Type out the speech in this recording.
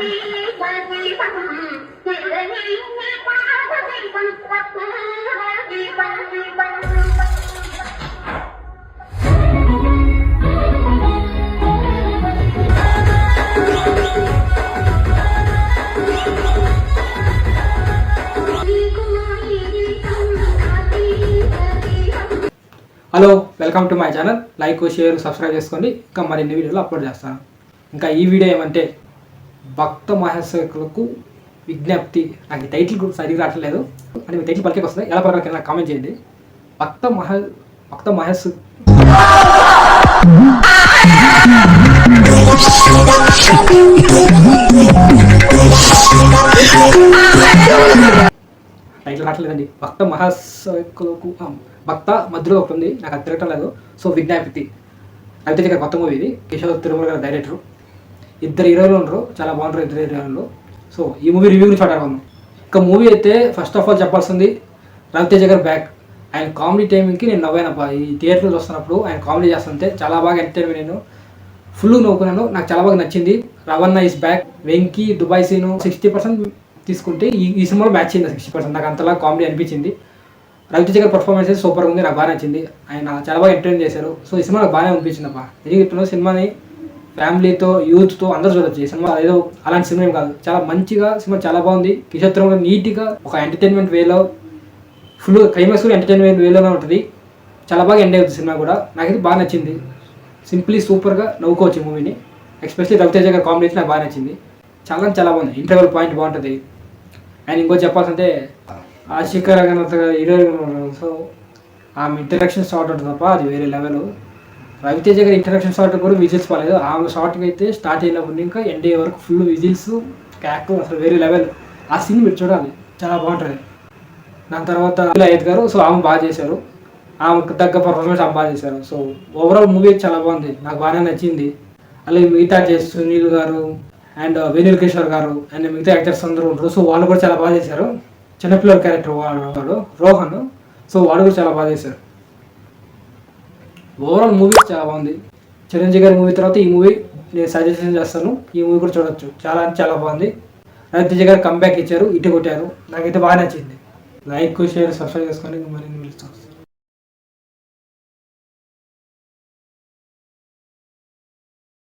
Hello, welcome to my channel. Like, share, subscribe చేసుకోండి. ఇంకా మరిన్ని వీడియోలు అప్లోడ్ చేస్తాను. ఇంకా ఈ వీడియో ఏమంటే భక్త మహేశ్వరులకు విజ్ఞప్తి. నాకు ఈ టైటిల్ కూడా సరిగ్గా రావట్లేదు, అంటే మీ టైటిల్ పలికే వస్తుంది. ఎలా పలకాలి నాకు కామెంట్ చేయండి. భక్త మహేశ్వరు టైటిల్ రావట్లేదండి. భక్త మహేశ్వరులకు భక్త మధ్యలో ఒకటి ఉంది, నాకు అది తిరగటం లేదు. సో విజ్ఞాపితి రవితేజ గారి కొత్త మూవీ ఇది. కిషోర్ తిరుమల గారి డైరెక్టరు. ఇద్దరు హీరోలు ఉండరు, చాలా బాగుంటారు ఇద్దరు హీరోలు. సో ఈ మూవీ రివ్యూ గురించి మాట్లాడుకుందాం. ఇంకా మూవీ అయితే ఫస్ట్ ఆఫ్ ఆల్ చెప్పాల్సింది రవితేజ గారు బ్యాక్. ఆయన కామెడీ టైమింగ్కి నేను నవ్వానప్ప. ఈ థియేటర్లో వస్తున్నప్పుడు ఆయన కామెడీ చేస్తుంటే చాలా బాగా ఎంటర్టైన్. నేను ఫుల్ నవ్వుకున్నాను, నాకు చాలా బాగా నచ్చింది. Ravana is back. Venky Dubai scene 60% తీసుకుంటే ఈ సినిమాలో మ్యాచ్ అయింది 60%. నాకు అంతలా కామెడీ అనిపించింది. రవితేజ గారి పర్ఫార్మెన్స్ అయితే సూపర్గా ఉంది, నాకు బాగా నచ్చింది. ఆయన చాలా బాగా ఎంటర్టైన్ చేశారు. సో ఈ సినిమా నాకు బాగానే అనిపించింది అబ్బా. ఎందుకంటే సినిమాని ఫ్యామిలీతో, యూత్తో అందరూ చూడొచ్చు. ఈ సినిమా ఏదో అలాంటి సినిమా ఏం కాదు, చాలా మంచిగా సినిమా చాలా బాగుంది. కిషోర్ తిరుమల నీట్గా ఒక ఎంటర్టైన్మెంట్ వేలో, ఫుల్ క్లైమాక్స్ కూడా ఎంటర్టైన్మెంట్ వేలోనే ఉంటుంది. చాలా బాగా ఎండ్ అవుతుంది సినిమా కూడా. నాకైతే బాగా నచ్చింది. సింప్లీ సూపర్గా నవ్వుకోవచ్చు మూవీని. ఎస్పెషల్లీ రవితేజ గారి కాంబినేషన్ నాకు బాగా నచ్చింది. చాలా బాగుంది. ఇంటర్వెల్ పాయింట్ బాగుంటుంది. అండ్ ఇంకో చెప్పాల్సింటే ఆశిఖా రఘునాథ్ హీరోయిన్. సో ఆమె ఇంటరాక్షన్ షార్ట్ ఉంటుంది తప్ప అది వేరే లెవెల్. రవితేజ గారి ఇంటరాక్షన్ షార్ట్ కూడా విజిల్స్ పోలేదు. ఆమె షార్ట్కి అయితే స్టార్ట్ అయినప్పుడు ఇంకా ఎండ్ అయ్యే వరకు ఫుల్ విజిల్స్, క్యాక్, అసలు వేరే లెవెల్. ఆ సీన్ మీరు చూడాలి, చాలా బాగుంటుంది. దాని తర్వాత అయ్యత్ గారు, సో ఆమె బాగా చేశారు. ఆమెకు తగ్గ పర్ఫార్మెన్స్ ఆమె బాగా చేశారు. సో ఓవరాల్ మూవీ చాలా బాగుంది, నాకు బాగానే నచ్చింది. అలాగే మిగతా సునీల్ గారు అండ్ వేణుల్ కిషోర్ గారు అండ్ మిగతా యాక్టర్స్ అందరూ ఉంటారు. సో వాళ్ళు కూడా చాలా బాగా చేశారు. చిన్నపిల్లల క్యారెక్టర్ వాడు రోహన్, సో వాడు కూడా చాలా బాగా చేశారు. ఓవరాల్ మూవీ చాలా బాగుంది. చిరంజీవి గారి మూవీ తర్వాత ఈ మూవీ నేను సజెషన్ చేస్తాను. ఈ మూవీ కూడా చూడొచ్చు, చాలా బాగుంది. రవితేజ గారు కంబ్యాక్ ఇచ్చారు, ఇటు కొట్టారు. నాకైతే బాగా నచ్చింది. లైక్, షేర్, సబ్స్క్రైబ్ చేసుకొని మరిన్ని